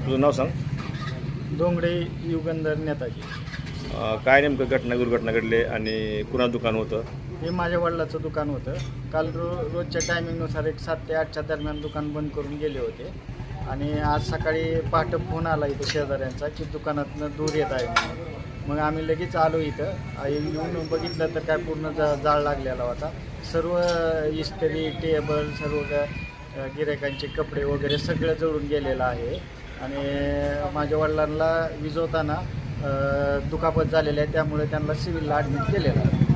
तुझं नाव सांग. डोंगरे युगंधर नेताजी. काय नेमकं दुर्घटना घडली आणि कुणाचं दुकान होतं? हे माझ्या वडिलाचं दुकान होतं. काल रोजच्या टायमिंगनुसार एक 7 ते 8च्या दरम्यान दुकान बंद करून गेले होते आणि आज सकाळी पहाटे फोन आला इथं शेजाऱ्यांचा की दुकानातनं दूर येत आहे म्हणून. मग आम्ही लगेच आलो इथं. येऊन बघितलं तर काय पूर्ण जाळ लागलेला होता. सर्व इस्त्री टेबल सर्व गिऱ्हाईकांचे कपडे वगैरे सगळं जळून गेलेलं आहे आणि माझ्या वडिलांना विझवताना दुखापत झालेली आहे, त्यामुळे त्यांना सिव्हिलला ॲडमिट केलेलं आहे.